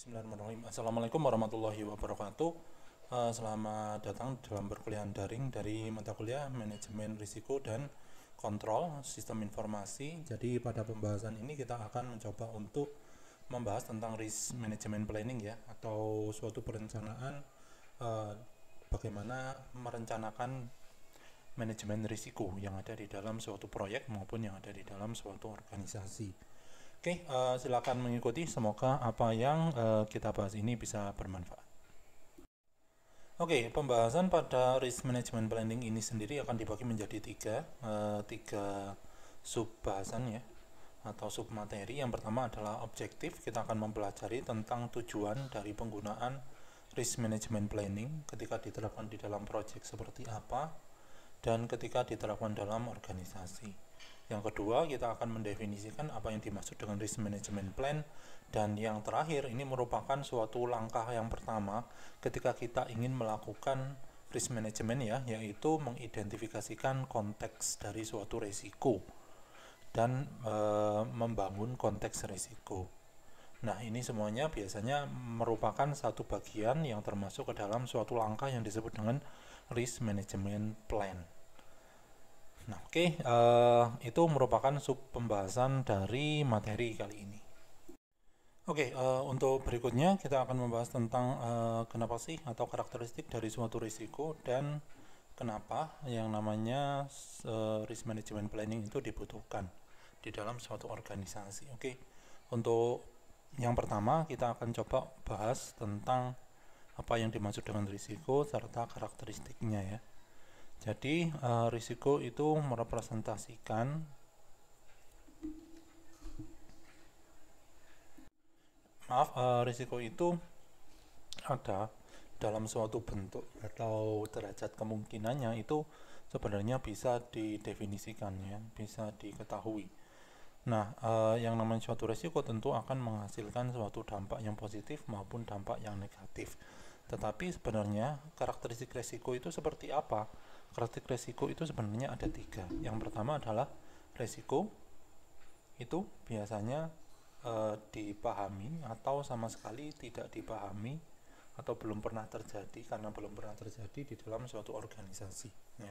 Bismillahirrahmanirrahim. Assalamualaikum warahmatullahi wabarakatuh. Selamat datang dalam perkuliahan daring dari mata kuliah Manajemen Risiko dan Kontrol Sistem Informasi. Jadi pada pembahasan ini kita akan mencoba untuk membahas tentang risk management planning ya, atau suatu perencanaan bagaimana merencanakan manajemen risiko yang ada di dalam suatu proyek maupun yang ada di dalam suatu organisasi. Oke, silakan mengikuti. Semoga apa yang kita bahas ini bisa bermanfaat. Oke, pembahasan pada risk management planning ini sendiri akan dibagi menjadi tiga sub-bahasan ya, atau sub-materi. Yang pertama adalah objektif. Kita akan mempelajari tentang tujuan dari penggunaan risk management planning ketika diterapkan di dalam proyek seperti apa, dan ketika diterapkan dalam organisasi. Yang kedua, kita akan mendefinisikan apa yang dimaksud dengan risk management plan. Dan yang terakhir, ini merupakan suatu langkah yang pertama ketika kita ingin melakukan risk management ya, yaitu mengidentifikasikan konteks dari suatu risiko dan membangun konteks risiko. Nah, ini semuanya biasanya merupakan satu bagian yang termasuk ke dalam suatu langkah yang disebut dengan risk management plan. Nah, oke, itu merupakan sub pembahasan dari materi kali ini. Oke, untuk berikutnya kita akan membahas tentang kenapa sih atau karakteristik dari suatu risiko dan kenapa yang namanya risk management planning itu dibutuhkan di dalam suatu organisasi. Oke, untuk yang pertama kita akan coba bahas tentang apa yang dimaksud dengan risiko serta karakteristiknya ya. Jadi risiko itu merepresentasikan risiko itu ada dalam suatu bentuk atau derajat kemungkinannya itu sebenarnya bisa didefinisikan ya, bisa diketahui. Nah, yang namanya suatu risiko tentu akan menghasilkan suatu dampak yang positif maupun dampak yang negatif. Tetapi sebenarnya karakteristik risiko itu seperti apa? Karakteristik risiko itu sebenarnya ada tiga. Yang pertama adalah risiko itu biasanya dipahami atau sama sekali tidak dipahami atau belum pernah terjadi, karena belum pernah terjadi di dalam suatu organisasi ya.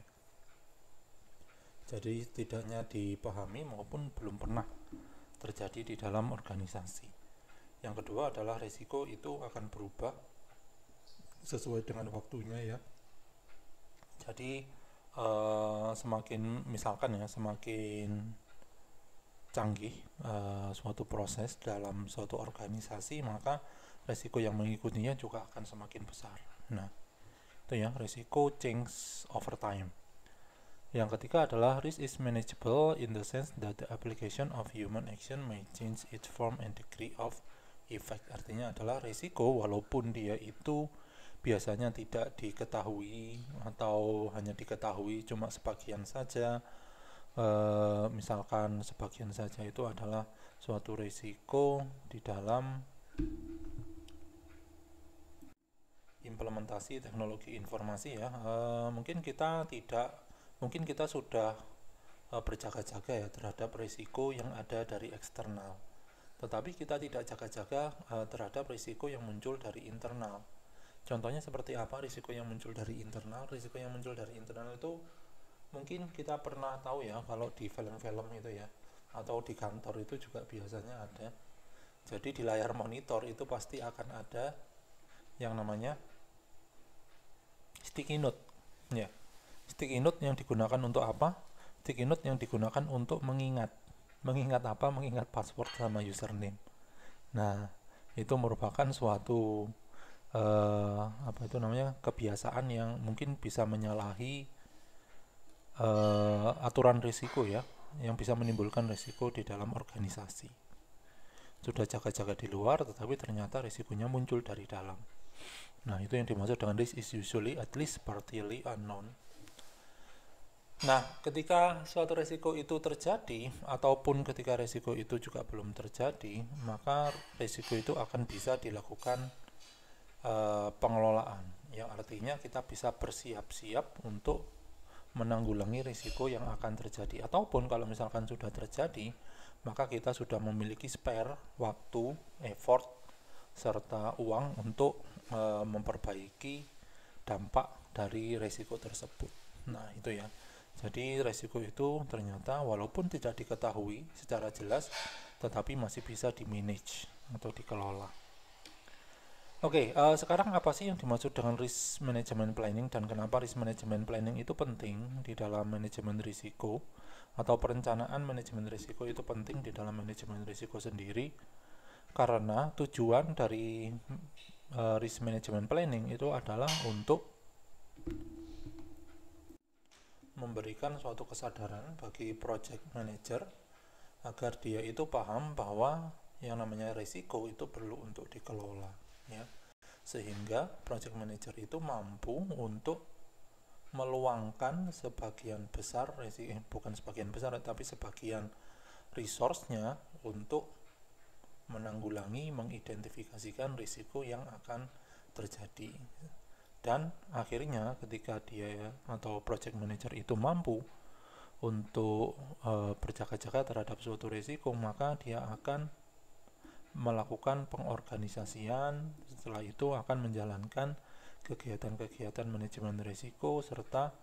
Jadi tidaknya dipahami maupun belum pernah terjadi di dalam organisasi. Yang kedua adalah risiko itu akan berubah sesuai dengan waktunya ya. Jadi semakin misalkan ya, semakin canggih suatu proses dalam suatu organisasi, maka risiko yang mengikutinya juga akan semakin besar. Nah, itu ya, risiko change over time. Yang ketiga adalah risk is manageable in the sense that the application of human action may change its form and degree of effect. Artinya adalah risiko walaupun dia itu biasanya tidak diketahui atau hanya diketahui cuma sebagian saja, misalkan sebagian saja itu adalah suatu risiko di dalam implementasi teknologi informasi ya. Mungkin kita sudah berjaga-jaga ya terhadap risiko yang ada dari eksternal, tetapi kita tidak jaga-jaga terhadap risiko yang muncul dari internal. Contohnya seperti apa risiko yang muncul dari internal? Risiko yang muncul dari internal itu mungkin kita pernah tahu ya, kalau di film-film itu ya, atau di kantor itu juga biasanya ada. Jadi di layar monitor itu pasti akan ada yang namanya sticky note ya. Sticky note yang digunakan untuk apa? Sticky note yang digunakan untuk mengingat apa? Mengingat password sama username. Nah, itu merupakan suatu kebiasaan yang mungkin bisa menyalahi aturan risiko ya, yang bisa menimbulkan risiko di dalam organisasi. Sudah jaga-jaga di luar, tetapi ternyata risikonya muncul dari dalam. Nah, itu yang dimaksud dengan risk is usually at least partly unknown. Nah, ketika suatu risiko itu terjadi ataupun ketika risiko itu juga belum terjadi, maka risiko itu akan bisa dilakukan pengelolaan, yang artinya kita bisa bersiap-siap untuk menanggulangi risiko yang akan terjadi. Ataupun kalau misalkan sudah terjadi, maka kita sudah memiliki spare waktu, effort, serta uang untuk memperbaiki dampak dari resiko tersebut. Nah, itu ya. Jadi resiko itu ternyata walaupun tidak diketahui secara jelas, tetapi masih bisa di-manage atau dikelola. Oke, sekarang apa sih yang dimaksud dengan risk management planning dan kenapa risk management planning itu penting di dalam manajemen risiko atau perencanaan manajemen risiko itu penting di dalam manajemen risiko sendiri, karena tujuan dari risk management planning itu adalah untuk memberikan suatu kesadaran bagi project manager agar dia itu paham bahwa yang namanya risiko itu perlu untuk dikelola, ya, sehingga project manager itu mampu untuk meluangkan sebagian besar bukan sebagian besar tapi sebagian resource-nya untuk menanggulangi, mengidentifikasikan risiko yang akan terjadi. Dan akhirnya ketika dia atau project manager itu mampu untuk berjaga-jaga terhadap suatu risiko, maka dia akan melakukan pengorganisasian, setelah itu akan menjalankan kegiatan-kegiatan manajemen risiko serta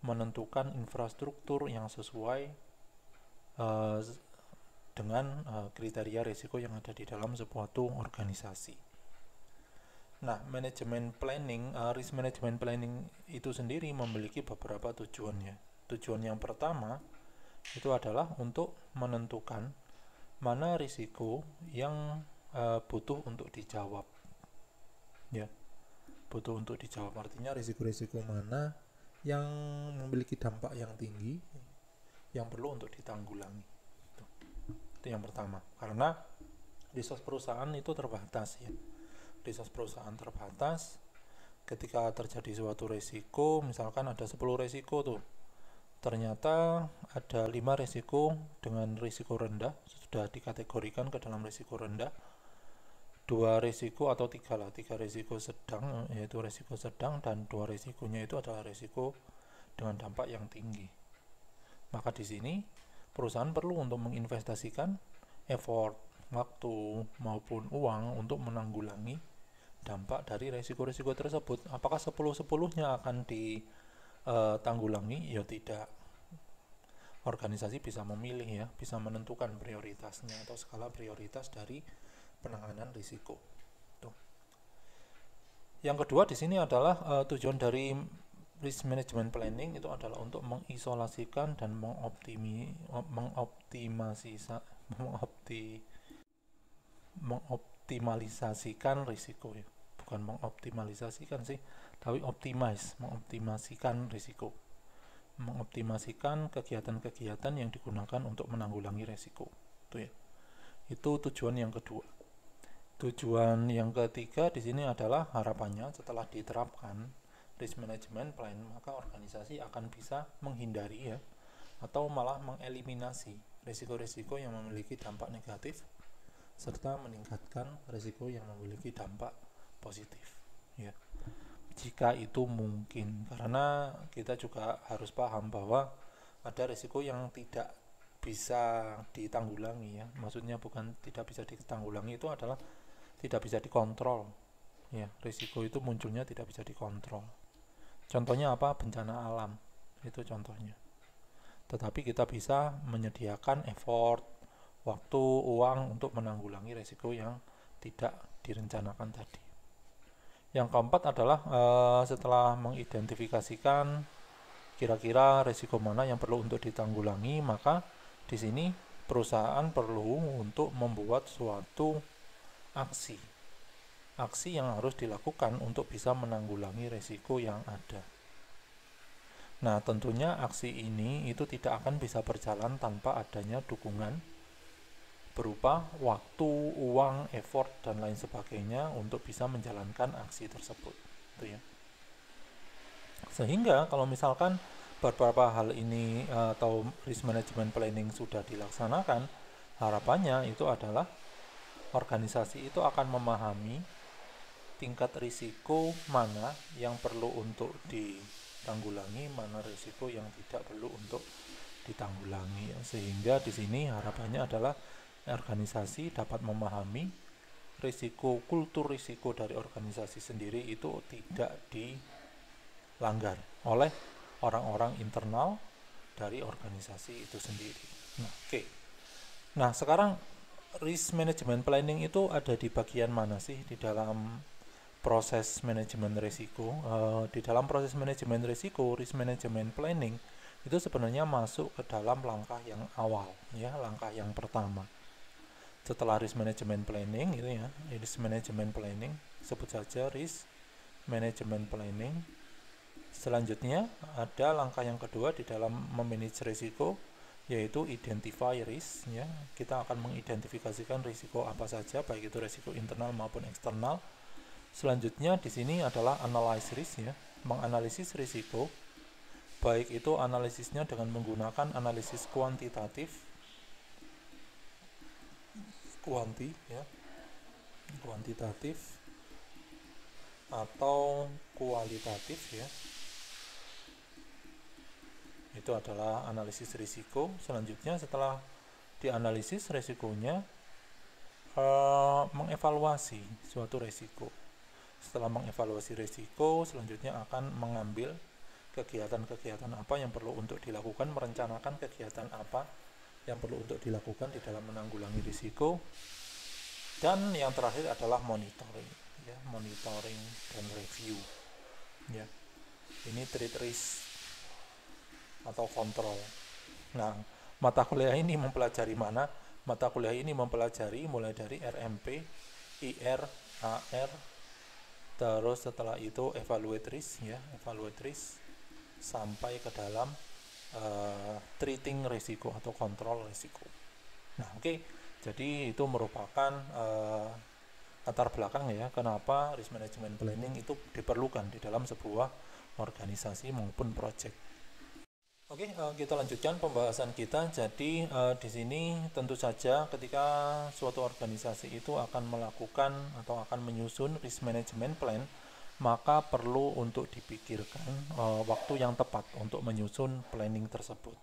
menentukan infrastruktur yang sesuai dengan kriteria risiko yang ada di dalam suatu organisasi. Nah, manajemen planning, risk management planning itu sendiri memiliki beberapa tujuannya. Tujuan yang pertama itu adalah untuk menentukan mana risiko yang butuh untuk dijawab. Ya, butuh untuk dijawab artinya risiko-risiko mana yang memiliki dampak yang tinggi yang perlu untuk ditanggulangi. Itu yang pertama. Karena resource perusahaan itu terbatas, ya. Resource perusahaan terbatas, ketika terjadi suatu resiko, misalkan ada 10 resiko tuh, ternyata ada 5 resiko dengan risiko rendah, sudah dikategorikan ke dalam risiko rendah, 2 risiko atau 3 risiko sedang, yaitu risiko sedang, dan 2 risikonya itu adalah risiko dengan dampak yang tinggi. Maka di sini perusahaan perlu untuk menginvestasikan effort, waktu maupun uang untuk menanggulangi dampak dari resiko-resiko tersebut. Apakah 10-10-nya akan ditanggulangi? Ya tidak. Organisasi bisa memilih, ya, bisa menentukan prioritasnya atau skala prioritas dari penanganan risiko. Tuh. Yang kedua di sini adalah tujuan dari risk management planning itu adalah untuk mengisolasikan dan mengoptimalisasikan risiko, ya. Bukan mengoptimalisasikan sih, tapi mengoptimasikan risiko, mengoptimasikan kegiatan-kegiatan yang digunakan untuk menanggulangi risiko. Itu, ya. Itu tujuan yang kedua. Tujuan yang ketiga di sini adalah harapannya setelah diterapkan risk management plan, maka organisasi akan bisa menghindari, ya, atau malah mengeliminasi risiko-risiko yang memiliki dampak negatif serta meningkatkan risiko yang memiliki dampak positif, ya, jika itu mungkin. Karena kita juga harus paham bahwa ada risiko yang tidak bisa ditanggulangi, ya, maksudnya bukan tidak bisa ditanggulangi, itu adalah tidak bisa dikontrol, ya, risiko itu munculnya tidak bisa dikontrol. Contohnya apa? Bencana alam, itu contohnya. Tetapi kita bisa menyediakan effort, waktu, uang untuk menanggulangi risiko yang tidak direncanakan tadi. Yang keempat adalah setelah mengidentifikasikan kira-kira risiko mana yang perlu untuk ditanggulangi, maka di sini perusahaan perlu untuk membuat suatu aksi yang harus dilakukan untuk bisa menanggulangi risiko yang ada. Nah, tentunya aksi ini itu tidak akan bisa berjalan tanpa adanya dukungan berupa waktu, uang, effort, dan lain sebagainya untuk bisa menjalankan aksi tersebut. Itu, ya. Sehingga kalau misalkan beberapa hal ini atau risk management planning sudah dilaksanakan, harapannya itu adalah organisasi itu akan memahami tingkat risiko mana yang perlu untuk ditanggulangi, mana risiko yang tidak perlu untuk ditanggulangi. Sehingga di sini harapannya adalah organisasi dapat memahami risiko, kultur risiko dari organisasi sendiri itu tidak dilanggar oleh orang-orang internal dari organisasi itu sendiri. Nah, oke. Nah, sekarang risk management planning itu ada di bagian mana sih di dalam proses manajemen risiko? Di dalam proses manajemen risiko, risk management planning itu sebenarnya masuk ke dalam langkah yang awal, ya, langkah yang pertama. Setelah risk management planning itu ya, risk management planning, sebut saja risk management planning. Selanjutnya ada langkah yang kedua di dalam memanage risiko, yaitu identify risk, ya. Kita akan mengidentifikasikan risiko apa saja, baik itu risiko internal maupun eksternal. Selanjutnya di sini adalah analyze risk, ya, menganalisis risiko, baik itu analisisnya dengan menggunakan analisis kuantitatif, kuantitatif atau kualitatif, ya. Itu adalah analisis risiko. Selanjutnya setelah dianalisis risikonya, mengevaluasi suatu risiko. Setelah mengevaluasi risiko, selanjutnya akan mengambil kegiatan-kegiatan apa yang perlu untuk dilakukan, merencanakan kegiatan apa yang perlu untuk dilakukan di dalam menanggulangi risiko. Dan yang terakhir adalah monitoring, ya, monitoring dan review, ya. Ini treat risk atau kontrol. Nah, mata kuliah ini mempelajari mana? Mata kuliah ini mempelajari mulai dari RMP, IR, AR, terus setelah itu evaluate risk, ya, evaluate risk, sampai ke dalam treating risiko atau kontrol risiko. Nah, oke. Jadi itu merupakan latar belakang, ya, kenapa risk management planning itu diperlukan di dalam sebuah organisasi maupun project. Oke, kita lanjutkan pembahasan kita. Jadi di sini tentu saja ketika suatu organisasi itu akan melakukan atau akan menyusun risk management plan, maka perlu untuk dipikirkan waktu yang tepat untuk menyusun planning tersebut.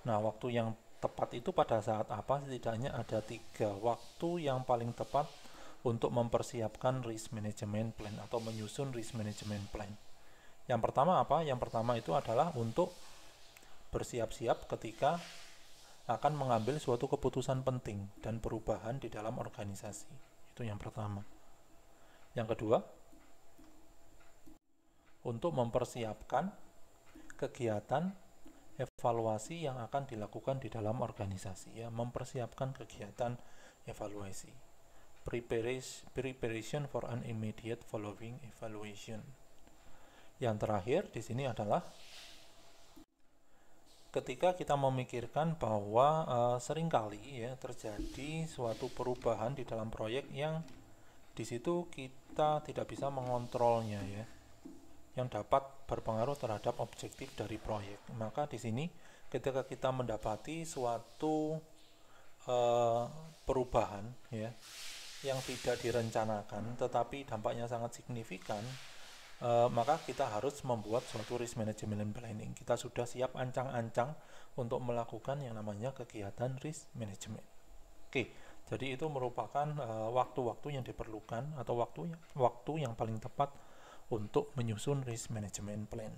Nah, waktu yang tepat itu pada saat apa? Setidaknya ada 3 waktu yang paling tepat untuk mempersiapkan risk management plan atau menyusun risk management plan. Yang pertama apa? Yang pertama itu adalah untuk bersiap-siap ketika akan mengambil suatu keputusan penting dan perubahan di dalam organisasi. Itu yang pertama. Yang kedua, untuk mempersiapkan kegiatan evaluasi yang akan dilakukan di dalam organisasi, ya, mempersiapkan kegiatan evaluasi. Preparation for an immediate following evaluation. Yang terakhir di sini adalah ketika kita memikirkan bahwa seringkali, ya, terjadi suatu perubahan di dalam proyek yang di situ kita tidak bisa mengontrolnya, ya, yang dapat berpengaruh terhadap objektif dari proyek. Maka di sini ketika kita mendapati suatu perubahan, ya, yang tidak direncanakan tetapi dampaknya sangat signifikan, maka kita harus membuat suatu risk management planning. Kita sudah siap ancang-ancang untuk melakukan yang namanya kegiatan risk management. Oke, jadi itu merupakan waktu-waktu yang diperlukan atau waktu yang paling tepat untuk menyusun risk management plan.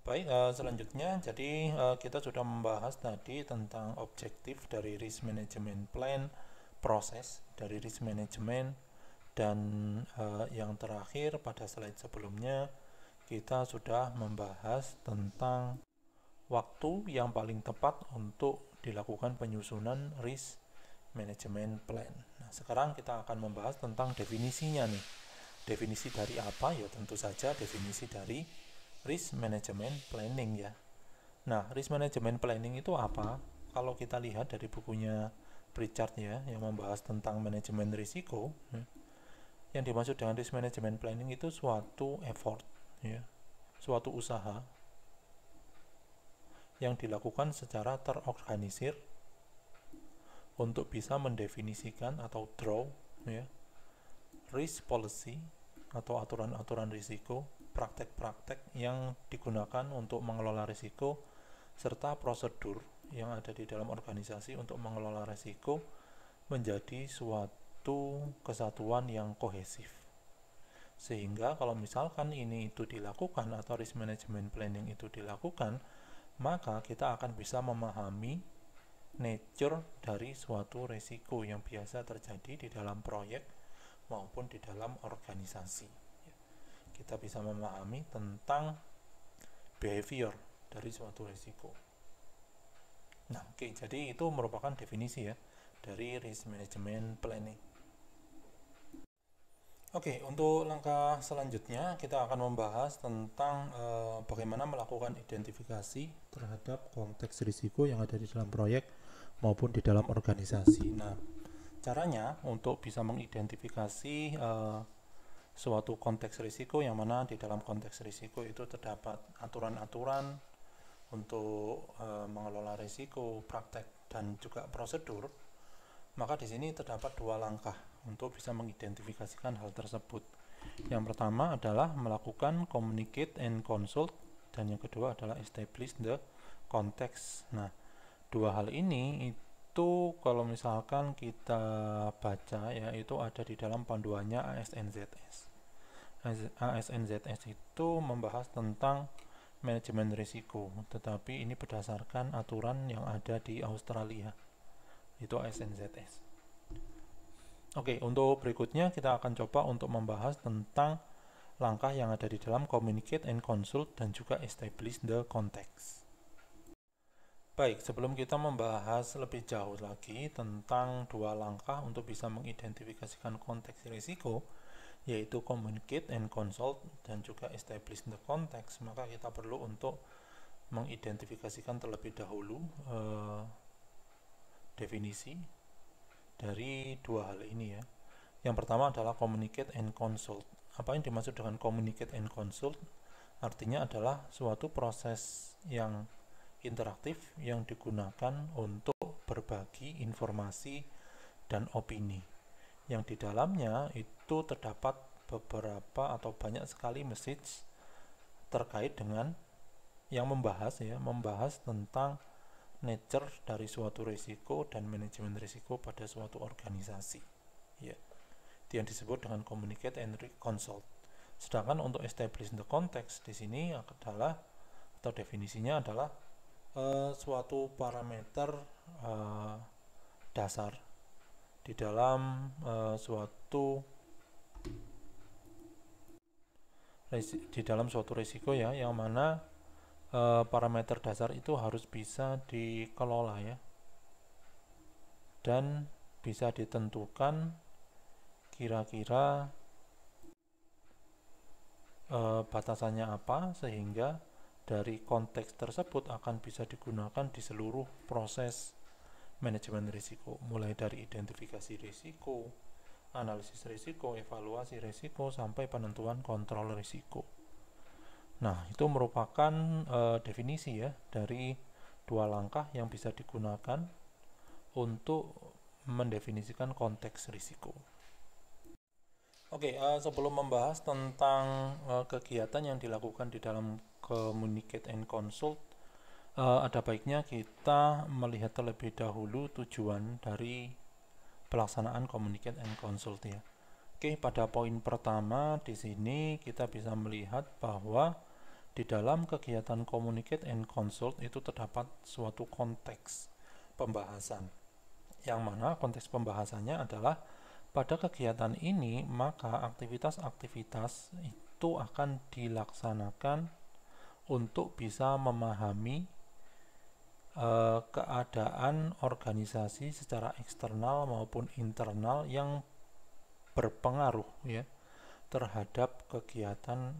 Baik, selanjutnya jadi kita sudah membahas tadi tentang objektif dari risk management plan, proses dari risk management, dan yang terakhir pada slide sebelumnya kita sudah membahas tentang waktu yang paling tepat untuk dilakukan penyusunan risk management plan. Nah, sekarang kita akan membahas tentang definisinya nih. Definisi dari apa? Ya, tentu saja definisi dari risk management planning, ya. Nah, risk management planning itu apa? Kalau kita lihat dari bukunya Pritchard, ya, yang membahas tentang manajemen risiko, ya, yang dimaksud dengan risk management planning itu suatu effort, ya, suatu usaha yang dilakukan secara terorganisir untuk bisa mendefinisikan atau draw, ya, risk policy atau aturan-aturan risiko, praktek-praktek yang digunakan untuk mengelola risiko, serta prosedur yang ada di dalam organisasi untuk mengelola risiko menjadi suatu kesatuan yang kohesif. Sehingga kalau misalkan ini itu dilakukan atau risk management planning itu dilakukan, maka kita akan bisa memahami nature dari suatu resiko yang biasa terjadi di dalam proyek maupun di dalam organisasi. Kita bisa memahami tentang behavior dari suatu resiko. Nah, jadi itu merupakan definisi ya dari risk management planning. Untuk langkah selanjutnya kita akan membahas tentang bagaimana melakukan identifikasi terhadap konteks risiko yang ada di dalam proyek maupun di dalam organisasi. Nah, caranya untuk bisa mengidentifikasi suatu konteks risiko yang mana di dalam konteks risiko itu terdapat aturan-aturan untuk mengelola risiko, praktek dan juga prosedur. Maka di sini terdapat dua langkah untuk bisa mengidentifikasikan hal tersebut. Yang pertama adalah melakukan communicate and consult, dan yang kedua adalah establish the context. Nah, dua hal ini itu kalau misalkan kita baca ya, itu ada di dalam panduannya ASNZS. ASNZS itu membahas tentang manajemen risiko, tetapi ini berdasarkan aturan yang ada di Australia, itu ASNZS. Untuk berikutnya kita akan coba untuk membahas tentang langkah yang ada di dalam communicate and consult dan juga establish the context. Baik, sebelum kita membahas lebih jauh lagi tentang dua langkah untuk bisa mengidentifikasikan konteks risiko, yaitu communicate and consult dan juga establish the context, maka kita perlu untuk mengidentifikasikan terlebih dahulu definisi dari dua hal ini ya. Yang pertama adalah communicate and consult. Apa yang dimaksud dengan communicate and consult? Artinya adalah suatu proses yang interaktif yang digunakan untuk berbagi informasi dan opini, yang di dalamnya itu terdapat beberapa atau banyak sekali message terkait dengan yang membahas tentang nature dari suatu risiko dan manajemen risiko pada suatu organisasi. Ya, itu yang disebut dengan communicate and consult. Sedangkan untuk establish the context di sini adalah atau definisinya adalah suatu parameter dasar di dalam suatu risiko ya, yang mana parameter dasar itu harus bisa dikelola ya, dan bisa ditentukan kira-kira batasannya apa, sehingga dari konteks tersebut akan bisa digunakan di seluruh proses manajemen risiko, mulai dari identifikasi risiko, analisis risiko, evaluasi risiko, sampai penentuan kontrol risiko. Nah, itu merupakan definisi ya dari dua langkah yang bisa digunakan untuk mendefinisikan konteks risiko. Sebelum membahas tentang kegiatan yang dilakukan di dalam communicate and consult, ada baiknya kita melihat terlebih dahulu tujuan dari pelaksanaan communicate and consult ya. Pada poin pertama di sini kita bisa melihat bahwa di dalam kegiatan communicate and consult itu terdapat suatu konteks pembahasan, yang mana konteks pembahasannya adalah pada kegiatan ini maka aktivitas-aktivitas itu akan dilaksanakan untuk bisa memahami keadaan organisasi secara eksternal maupun internal yang berpengaruh ya terhadap kegiatan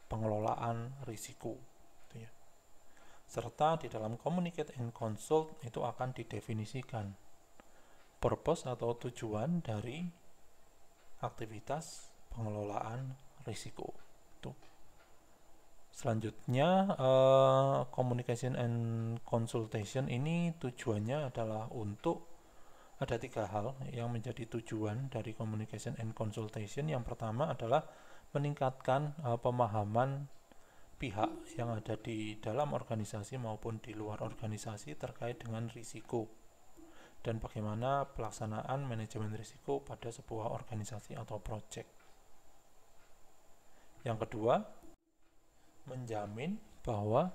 pengelolaan risiko ya. Serta di dalam communicate and consult itu akan didefinisikan purpose atau tujuan dari aktivitas pengelolaan risiko itu. Selanjutnya communication and consultation ini tujuannya adalah untuk ada tiga hal yang menjadi tujuan dari communication and consultation. Yang pertama adalah meningkatkan pemahaman pihak yang ada di dalam organisasi maupun di luar organisasi terkait dengan risiko dan bagaimana pelaksanaan manajemen risiko pada sebuah organisasi atau proyek. Yang kedua, menjamin bahwa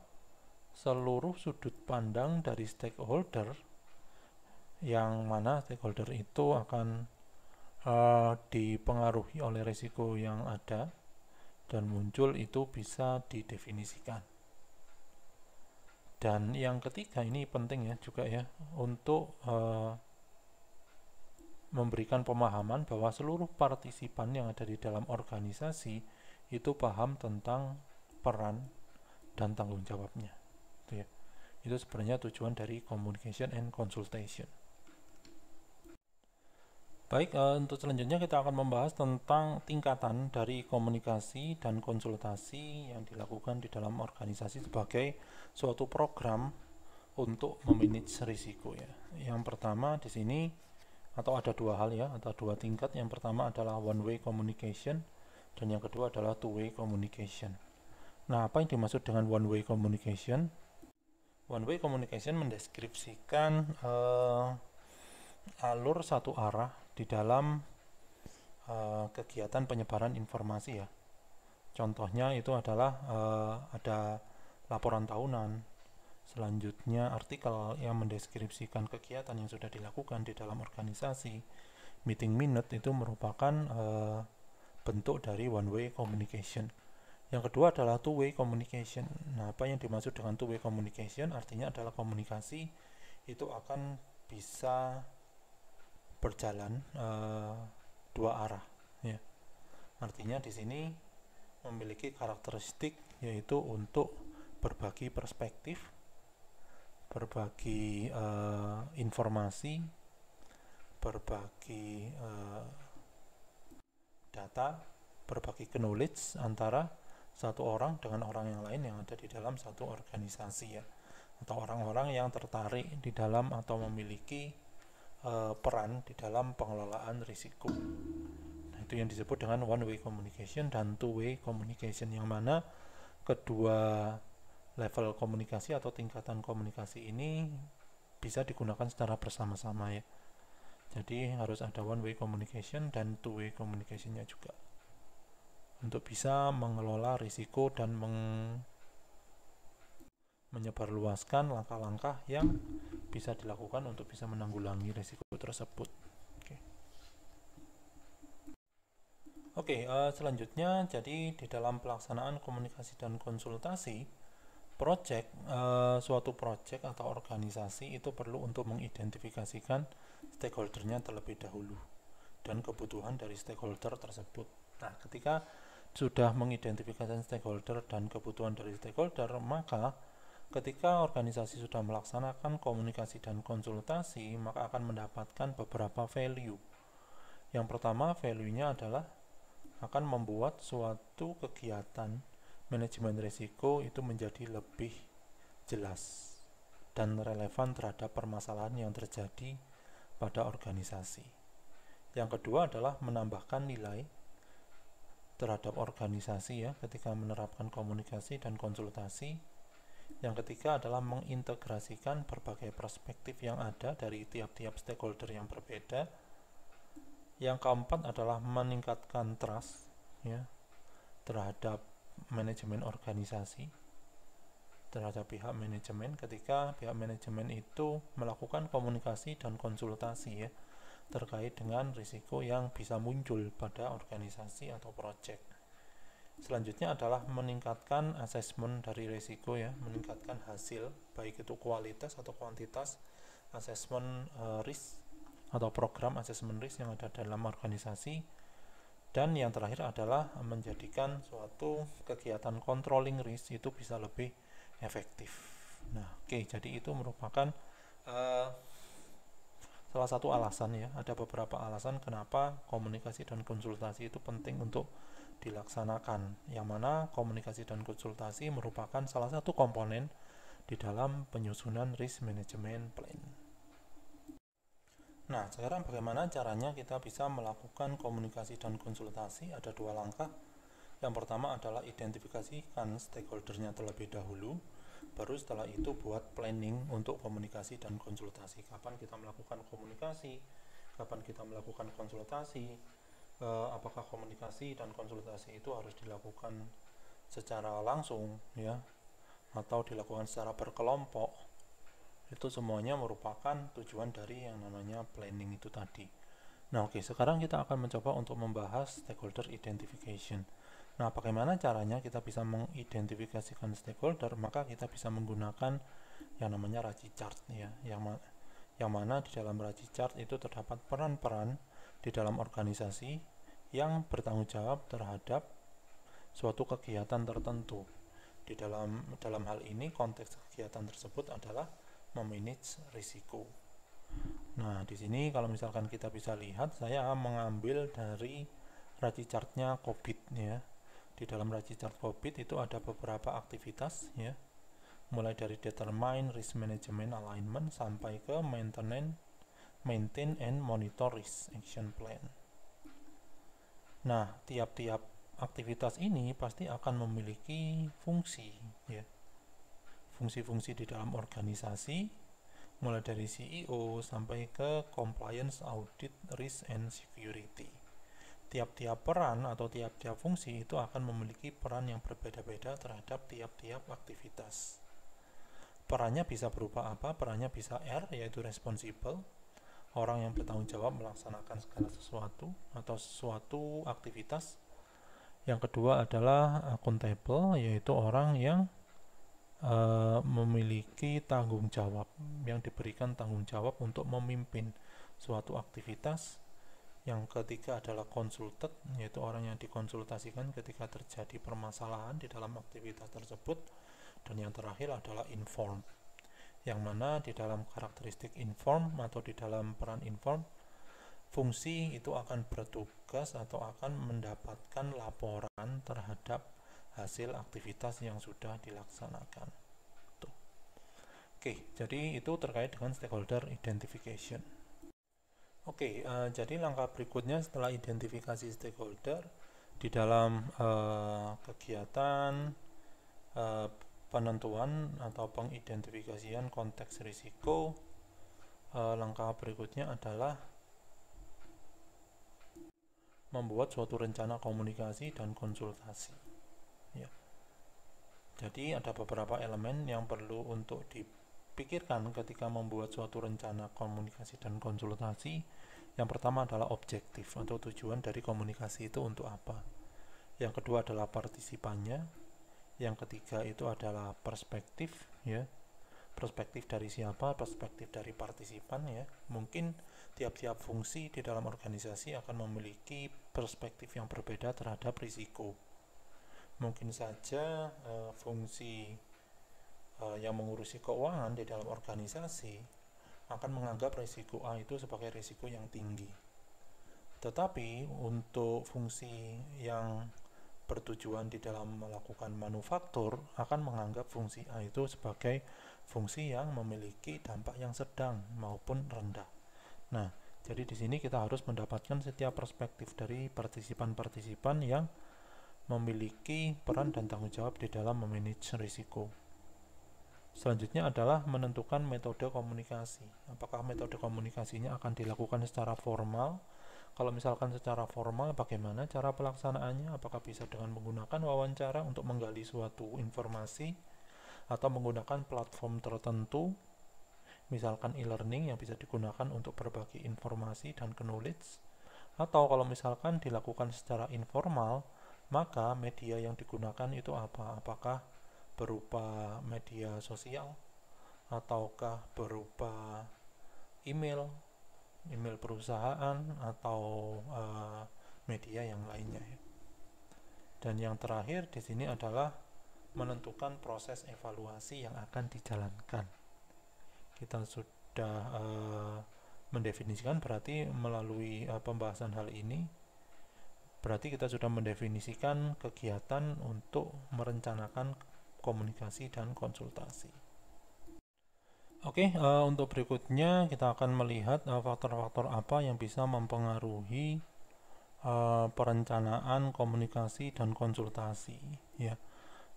seluruh sudut pandang dari stakeholder, yang mana stakeholder itu akan dipengaruhi oleh risiko yang ada dan muncul, itu bisa didefinisikan. Dan yang ketiga, ini penting ya juga ya, untuk memberikan pemahaman bahwa seluruh partisipan yang ada di dalam organisasi itu paham tentang peran dan tanggung jawabnya. Itu ya. Itu sebenarnya tujuan dari communication and consultation. Baik, untuk selanjutnya kita akan membahas tentang tingkatan dari komunikasi dan konsultasi yang dilakukan di dalam organisasi sebagai suatu program untuk memanage risiko ya. Yang pertama di sini, atau ada dua hal ya, atau dua tingkat. Yang pertama adalah one way communication dan yang kedua adalah two way communication. Nah, apa yang dimaksud dengan one way communication? One way communication mendeskripsikan alur satu arah di dalam kegiatan penyebaran informasi ya. Contohnya itu adalah ada laporan tahunan, selanjutnya artikel yang mendeskripsikan kegiatan yang sudah dilakukan di dalam organisasi, meeting minute, itu merupakan bentuk dari one way communication. Yang kedua adalah two way communication. Nah, apa yang dimaksud dengan two way communication? Artinya adalah komunikasi itu akan bisa berjalan dua arah ya. Artinya di sini memiliki karakteristik yaitu untuk berbagi perspektif, berbagi informasi, berbagi data, berbagi knowledge antara satu orang dengan orang yang lain yang ada di dalam satu organisasi ya, atau orang-orang yang tertarik di dalam atau memiliki peran di dalam pengelolaan risiko. Nah, itu yang disebut dengan one way communication dan two way communication, yang mana kedua level komunikasi atau tingkatan komunikasi ini bisa digunakan secara bersama-sama ya. Jadi harus ada one way communication dan two way communicationnya juga untuk bisa mengelola risiko dan menyebarluaskan langkah-langkah yang bisa dilakukan untuk bisa menanggulangi risiko tersebut. Oke, selanjutnya jadi di dalam pelaksanaan komunikasi dan konsultasi suatu project atau organisasi itu perlu untuk mengidentifikasikan stakeholdernya terlebih dahulu dan kebutuhan dari stakeholder tersebut. Nah, ketika sudah mengidentifikasi stakeholder dan kebutuhan dari stakeholder, maka ketika organisasi sudah melaksanakan komunikasi dan konsultasi, maka akan mendapatkan beberapa value. Yang pertama, value-nya adalah akan membuat suatu kegiatan manajemen risiko itu menjadi lebih jelas dan relevan terhadap permasalahan yang terjadi pada organisasi. Yang kedua adalah menambahkan nilai terhadap organisasi ya ketika menerapkan komunikasi dan konsultasi. Yang ketiga adalah mengintegrasikan berbagai perspektif yang ada dari tiap-tiap stakeholder yang berbeda. Yang keempat adalah meningkatkan trust ya terhadap manajemen organisasi, terhadap pihak manajemen ketika pihak manajemen itu melakukan komunikasi dan konsultasi ya terkait dengan risiko yang bisa muncul pada organisasi atau proyek. Selanjutnya adalah meningkatkan asesmen dari risiko ya, meningkatkan hasil baik itu kualitas atau kuantitas asesmen risk atau program asesmen risk yang ada dalam organisasi. Dan yang terakhir adalah menjadikan suatu kegiatan controlling risk itu bisa lebih efektif. Nah, jadi itu merupakan salah satu alasan ya, ada beberapa alasan kenapa komunikasi dan konsultasi itu penting untuk dilaksanakan, yang mana komunikasi dan konsultasi merupakan salah satu komponen di dalam penyusunan risk management plan. Nah, sekarang bagaimana caranya kita bisa melakukan komunikasi dan konsultasi? Ada dua langkah. Yang pertama adalah identifikasikan stakeholdernya terlebih dahulu. Baru setelah itu buat planning untuk komunikasi dan konsultasi. Kapan kita melakukan komunikasi, kapan kita melakukan konsultasi, apakah komunikasi dan konsultasi itu harus dilakukan secara langsung ya, atau dilakukan secara berkelompok. Itu semuanya merupakan tujuan dari yang namanya planning itu tadi. Nah, oke, sekarang kita akan mencoba untuk membahas stakeholder identification. Nah, bagaimana caranya kita bisa mengidentifikasikan stakeholder? Maka kita bisa menggunakan yang namanya RACI chart ya, yang mana di dalam RACI chart itu terdapat peran-peran di dalam organisasi yang bertanggung jawab terhadap suatu kegiatan tertentu. Di dalam hal ini konteks kegiatan tersebut adalah memanage risiko. Nah, di sini kalau misalkan kita bisa lihat, saya mengambil dari RACI chart-nya COVID ya. Di dalam RACI chart COVID itu ada beberapa aktivitas ya, mulai dari determine risk management alignment sampai ke maintain and monitor risk action plan. Nah, tiap-tiap aktivitas ini pasti akan memiliki fungsi ya, fungsi-fungsi di dalam organisasi, mulai dari CEO sampai ke compliance, audit, risk and security. Tiap-tiap peran atau tiap-tiap fungsi itu akan memiliki peran yang berbeda-beda terhadap tiap-tiap aktivitas. Perannya bisa berupa apa? Perannya bisa R, yaitu responsible, orang yang bertanggung jawab melaksanakan segala sesuatu atau suatu aktivitas. Yang kedua adalah accountable, yaitu orang yang memiliki tanggung jawab, yang diberikan tanggung jawab untuk memimpin suatu aktivitas. Yang ketiga adalah consulted, yaitu orang yang dikonsultasikan ketika terjadi permasalahan di dalam aktivitas tersebut. Dan yang terakhir adalah informed, yang mana di dalam karakteristik informed atau di dalam peran informed, fungsi itu akan bertugas atau akan mendapatkan laporan terhadap hasil aktivitas yang sudah dilaksanakan. Tuh. Oke, jadi itu terkait dengan stakeholder identification. Oke, jadi langkah berikutnya setelah identifikasi stakeholder di dalam kegiatan penentuan atau pengidentifikasian konteks risiko, langkah berikutnya adalah membuat suatu rencana komunikasi dan konsultasi ya. Jadi ada beberapa elemen yang perlu untuk dipikirkan ketika membuat suatu rencana komunikasi dan konsultasi. Yang pertama adalah objektif atau tujuan dari komunikasi itu untuk apa. Yang kedua adalah partisipannya. Yang ketiga itu adalah perspektif ya. Perspektif dari siapa? Perspektif dari partisipan ya. Mungkin tiap-tiap fungsi di dalam organisasi akan memiliki perspektif yang berbeda terhadap risiko. Mungkin saja fungsi yang mengurusi keuangan di dalam organisasi akan menganggap risiko A itu sebagai risiko yang tinggi. Tetapi untuk fungsi yang bertujuan di dalam melakukan manufaktur akan menganggap fungsi A itu sebagai fungsi yang memiliki dampak yang sedang maupun rendah. Nah, jadi di sini kita harus mendapatkan setiap perspektif dari partisipan-partisipan yang memiliki peran dan tanggung jawab di dalam memanage risiko. Selanjutnya adalah menentukan metode komunikasi. Apakah metode komunikasinya akan dilakukan secara formal? Kalau misalkan secara formal, bagaimana cara pelaksanaannya? Apakah bisa dengan menggunakan wawancara untuk menggali suatu informasi atau menggunakan platform tertentu, misalkan e-learning yang bisa digunakan untuk berbagi informasi dan knowledge? Atau kalau misalkan dilakukan secara informal, maka media yang digunakan itu apa? Apakah berupa media sosial ataukah berupa email perusahaan atau media yang lainnya ya. Dan yang terakhir di sini adalah menentukan proses evaluasi yang akan dijalankan. Kita sudah mendefinisikan, berarti melalui pembahasan hal ini berarti kita sudah mendefinisikan kegiatan untuk merencanakan komunikasi dan konsultasi. Oke, untuk berikutnya kita akan melihat faktor-faktor apa yang bisa mempengaruhi perencanaan komunikasi dan konsultasi ya.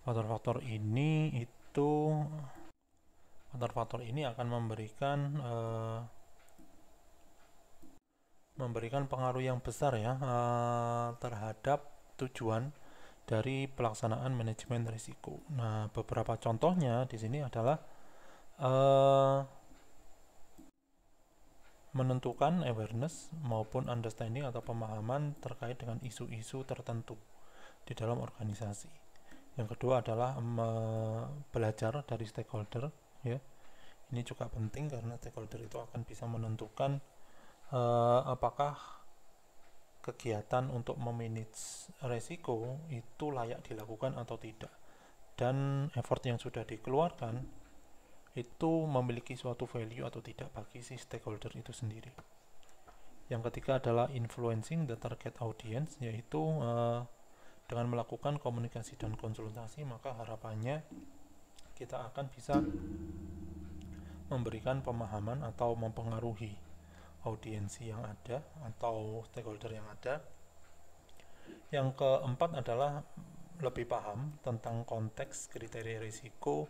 Faktor-faktor ini itu faktor-faktor ini akan memberikan pengaruh yang besar ya terhadap tujuan dari pelaksanaan manajemen risiko. Nah, beberapa contohnya di sini adalah menentukan awareness maupun understanding atau pemahaman terkait dengan isu-isu tertentu di dalam organisasi. Yang kedua adalah belajar dari stakeholder ya. Ini juga penting karena stakeholder itu akan bisa menentukan apakah kegiatan untuk memanage resiko itu layak dilakukan atau tidak, dan effort yang sudah dikeluarkan itu memiliki suatu value atau tidak bagi si stakeholder itu sendiri. Yang ketiga adalah influencing the target audience, yaitu dengan melakukan komunikasi dan konsultasi maka harapannya kita akan bisa memberikan pemahaman atau mempengaruhi audiensi yang ada atau stakeholder yang ada. Yang keempat adalah lebih paham tentang konteks, kriteria risiko,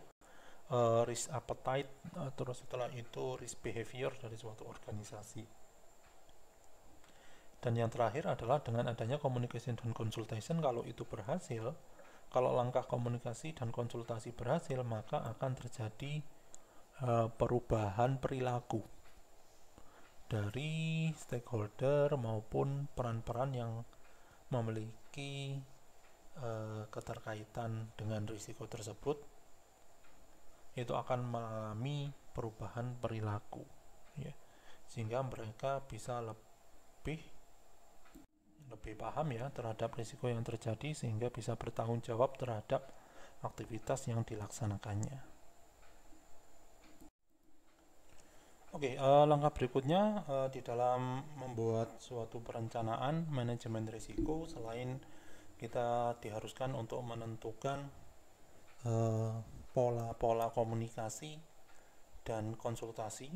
risk appetite, terus setelah itu risk behavior dari suatu organisasi. Dan yang terakhir adalah dengan adanya communication dan consultation, kalau itu berhasil, kalau langkah komunikasi dan konsultasi berhasil, maka akan terjadi perubahan perilaku dari stakeholder maupun peran-peran yang memiliki keterkaitan dengan risiko tersebut, itu akan mengalami perubahan perilaku ya, sehingga mereka bisa lebih paham ya terhadap risiko yang terjadi, sehingga bisa bertanggung jawab terhadap aktivitas yang dilaksanakannya. Oke, langkah berikutnya di dalam membuat suatu perencanaan manajemen risiko, selain kita diharuskan untuk menentukan pola-pola komunikasi dan konsultasi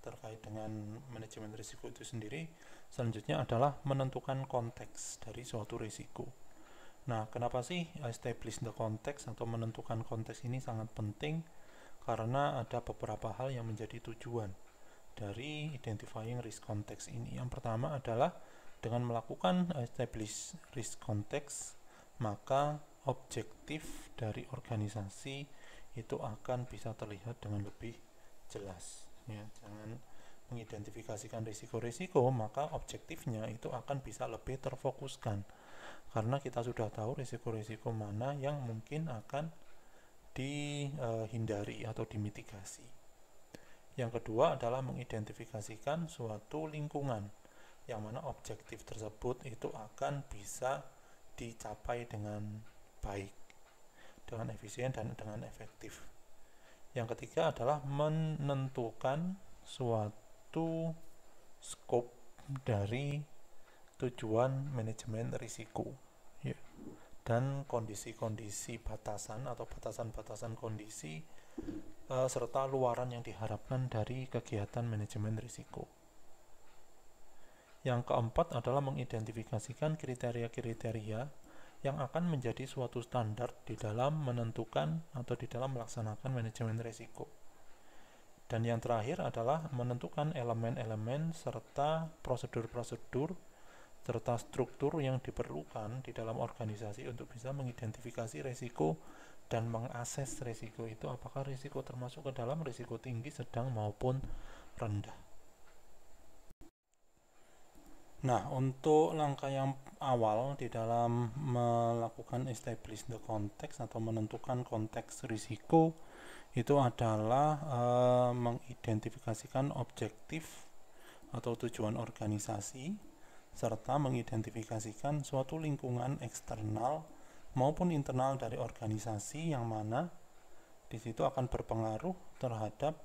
terkait dengan manajemen risiko itu sendiri, selanjutnya adalah menentukan konteks dari suatu risiko. Nah, kenapa sih establish the context atau menentukan konteks ini sangat penting? Karena ada beberapa hal yang menjadi tujuan dari identifying risk context ini. Yang pertama adalah dengan melakukan establish risk context, maka objektif dari organisasi itu akan bisa terlihat dengan lebih jelas ya. Jangan mengidentifikasikan risiko-risiko, maka objektifnya itu akan bisa lebih terfokuskan karena kita sudah tahu risiko-risiko mana yang mungkin akan dihindari atau dimitigasi. Yang kedua adalah mengidentifikasikan suatu lingkungan yang mana objektif tersebut itu akan bisa dicapai dengan baik, dengan efisien dan dengan efektif. Yang ketiga adalah menentukan suatu scope dari tujuan manajemen risiko ya, dan kondisi-kondisi batasan atau batasan-batasan kondisi serta luaran yang diharapkan dari kegiatan manajemen risiko. Yang keempat adalah mengidentifikasikan kriteria-kriteria yang akan menjadi suatu standar di dalam menentukan atau di dalam melaksanakan manajemen risiko. Dan yang terakhir adalah menentukan elemen-elemen serta prosedur-prosedur serta struktur yang diperlukan di dalam organisasi untuk bisa mengidentifikasi risiko dan mengakses risiko itu, apakah risiko termasuk ke dalam risiko tinggi, sedang maupun rendah. Nah, untuk langkah yang awal di dalam melakukan establish the context atau menentukan konteks risiko itu adalah mengidentifikasikan objektif atau tujuan organisasi serta mengidentifikasikan suatu lingkungan eksternal maupun internal dari organisasi yang mana di situ akan berpengaruh terhadap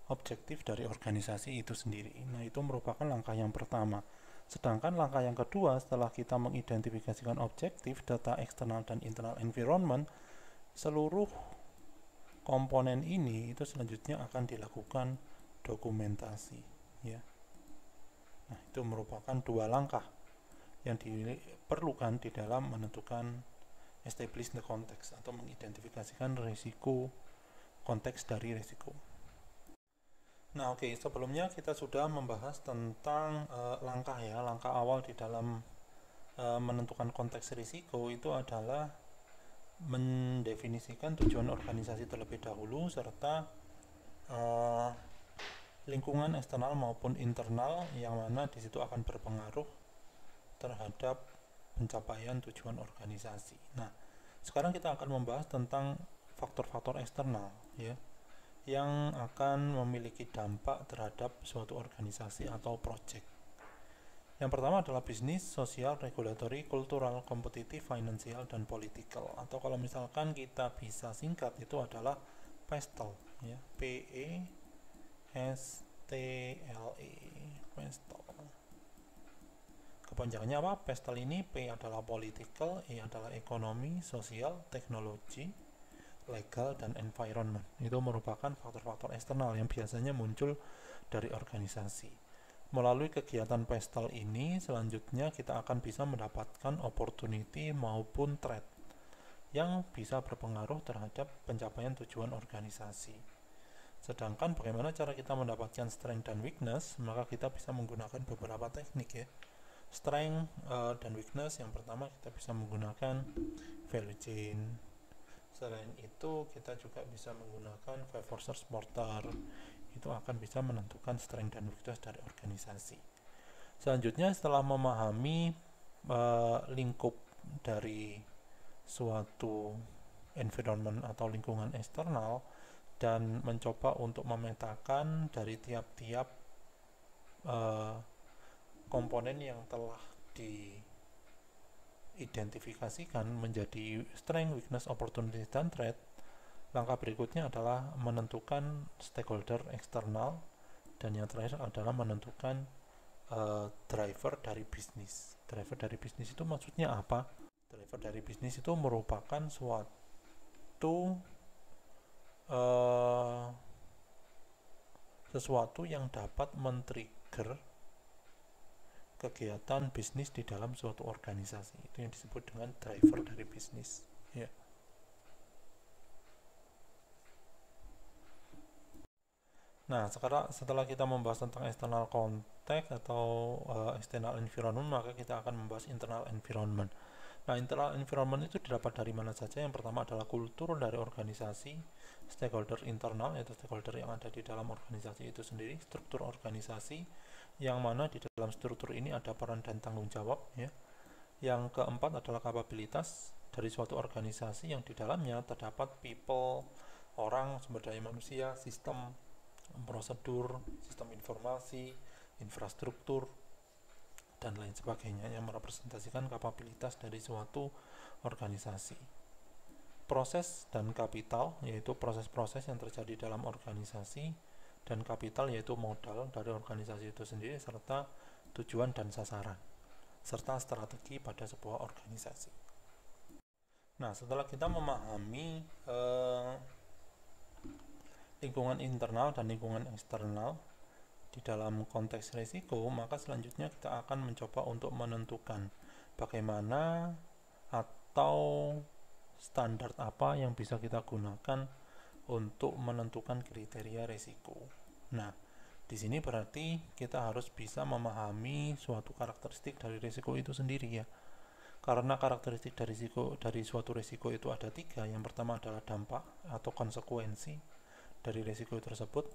objektif dari organisasi itu sendiri. Nah, itu merupakan langkah yang pertama. Sedangkan langkah yang kedua, setelah kita mengidentifikasikan objektif, data eksternal dan internal environment, seluruh komponen ini itu selanjutnya akan dilakukan dokumentasi ya. Nah, itu merupakan dua langkah yang diperlukan di dalam menentukan establish the context atau mengidentifikasikan risiko, konteks dari risiko. Nah, oke, sebelumnya kita sudah membahas tentang langkah awal di dalam menentukan konteks risiko itu adalah mendefinisikan tujuan organisasi terlebih dahulu serta lingkungan eksternal maupun internal yang mana di situ akan berpengaruh terhadap pencapaian tujuan organisasi. Nah, sekarang kita akan membahas tentang faktor-faktor eksternal ya yang akan memiliki dampak terhadap suatu organisasi atau proyek. Yang pertama adalah bisnis, sosial, regulatory, kultural, kompetitif, finansial, dan political. Atau kalau misalkan kita bisa singkat itu adalah PESTEL ya, PESTLE, PESTEL. Kepanjangannya apa? PESTEL ini P adalah political, E adalah ekonomi, sosial, teknologi, legal, dan environment. Itu merupakan faktor-faktor eksternal yang biasanya muncul dari organisasi. Melalui kegiatan PESTEL ini, selanjutnya kita akan bisa mendapatkan opportunity maupun threat yang bisa berpengaruh terhadap pencapaian tujuan organisasi. Sedangkan bagaimana cara kita mendapatkan strength dan weakness, maka kita bisa menggunakan beberapa teknik ya. Strength dan weakness, yang pertama kita bisa menggunakan value chain. Selain itu kita juga bisa menggunakan five forces porter, itu akan bisa menentukan strength dan weakness dari organisasi. Selanjutnya setelah memahami lingkup dari suatu environment atau lingkungan eksternal dan mencoba untuk memetakan dari tiap-tiap komponen yang telah diidentifikasikan menjadi strength, weakness, opportunity, dan threat, langkah berikutnya adalah menentukan stakeholder eksternal, dan yang terakhir adalah menentukan driver dari bisnis. Driver dari bisnis itu maksudnya apa? Driver dari bisnis itu merupakan sesuatu yang dapat men-trigger kegiatan bisnis di dalam suatu organisasi. Itu yang disebut dengan driver dari bisnis ya. Nah, setelah kita membahas tentang external context atau external environment, maka kita akan membahas internal environment. Nah, internal environment itu didapat dari mana saja? Yang pertama adalah kultur dari organisasi, stakeholder internal, yaitu stakeholder yang ada di dalam organisasi itu sendiri, struktur organisasi, yang mana di dalam struktur ini ada peran dan tanggung jawab ya. Yang keempat adalah kapabilitas dari suatu organisasi yang di dalamnya terdapat people, orang, sumber daya manusia, sistem, prosedur, sistem informasi, infrastruktur, dan lain sebagainya yang merepresentasikan kapabilitas dari suatu organisasi. Proses dan kapital, yaitu proses-proses yang terjadi dalam organisasi, dan kapital yaitu modal dari organisasi itu sendiri, serta tujuan dan sasaran, serta strategi pada sebuah organisasi. Nah, setelah kita memahami lingkungan internal dan lingkungan eksternal di dalam konteks risiko, maka selanjutnya kita akan mencoba untuk menentukan bagaimana atau standar apa yang bisa kita gunakan untuk menentukan kriteria risiko. Nah, di sini berarti kita harus bisa memahami suatu karakteristik dari risiko itu sendiri ya. Karena karakteristik dari suatu risiko itu ada 3. Yang pertama adalah dampak atau konsekuensi dari risiko tersebut.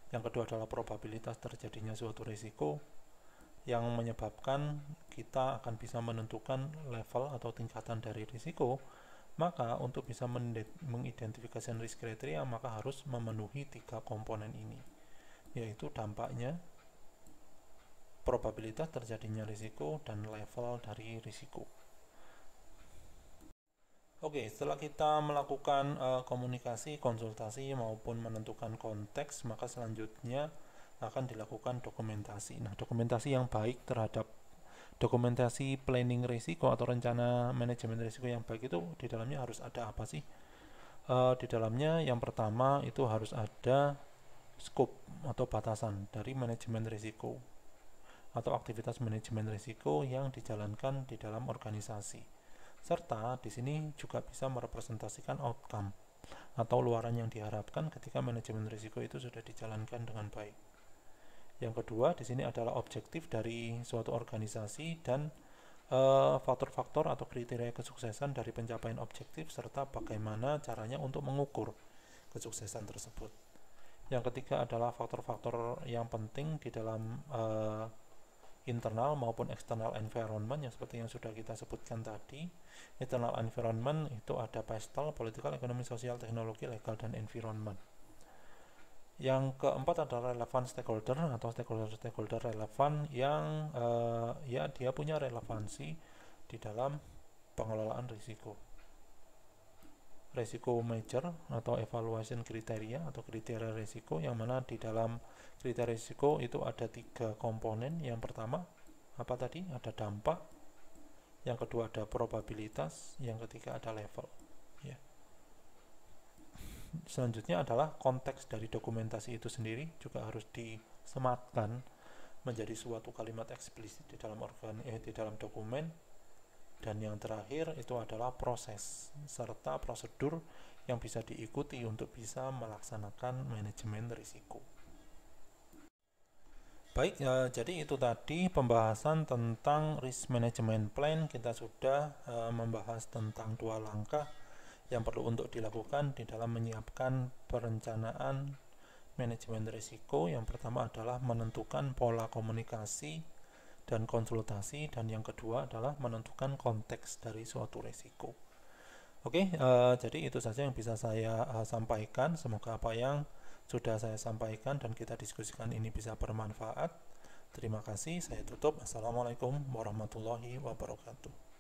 Yang kedua adalah probabilitas terjadinya suatu risiko yang menyebabkan kita akan bisa menentukan level atau tingkatan dari risiko. Maka untuk bisa mengidentifikasi risk kriteria, maka harus memenuhi 3 komponen ini, yaitu dampaknya, probabilitas terjadinya risiko, dan level dari risiko. Oke, setelah kita melakukan komunikasi, konsultasi, maupun menentukan konteks, maka selanjutnya akan dilakukan dokumentasi. Nah, dokumentasi yang baik terhadap dokumentasi planning risiko atau rencana manajemen risiko yang baik itu di dalamnya harus ada apa sih? Di dalamnya yang pertama itu harus ada scope atau batasan dari manajemen risiko atau aktivitas manajemen risiko yang dijalankan di dalam organisasi. serta di sini juga bisa merepresentasikan outcome atau luaran yang diharapkan ketika manajemen risiko itu sudah dijalankan dengan baik. Yang kedua, di sini adalah objektif dari suatu organisasi dan faktor-faktor atau kriteria kesuksesan dari pencapaian objektif serta bagaimana caranya untuk mengukur kesuksesan tersebut. Yang ketiga adalah faktor-faktor yang penting di dalam internal maupun external environment yang seperti yang sudah kita sebutkan tadi. Internal environment itu ada postal, political, ekonomi, sosial, teknologi, legal, dan environment. Yang keempat adalah relevant stakeholder atau stakeholder relevan yang ya dia punya relevansi di dalam pengelolaan risiko. Risiko major atau evaluation kriteria atau kriteria risiko, yang mana di dalam kriteria risiko itu ada 3 komponen. Yang pertama apa tadi? Ada dampak, yang kedua ada probabilitas, yang ketiga ada level. Ya. Selanjutnya adalah konteks dari dokumentasi itu sendiri juga harus disematkan menjadi suatu kalimat eksplisit di dalam di dalam dokumen. Dan yang terakhir itu adalah proses serta prosedur yang bisa diikuti untuk bisa melaksanakan manajemen risiko. Baik, jadi itu tadi pembahasan tentang risk management plan. Kita sudah membahas tentang 2 langkah yang perlu untuk dilakukan di dalam menyiapkan perencanaan manajemen risiko. Yang pertama adalah menentukan pola komunikasi dan konsultasi, dan yang kedua adalah menentukan konteks dari suatu risiko. Oke, jadi itu saja yang bisa saya sampaikan. Semoga apa yang sudah saya sampaikan dan kita diskusikan ini bisa bermanfaat. Terima kasih, saya tutup. Assalamualaikum warahmatullahi wabarakatuh.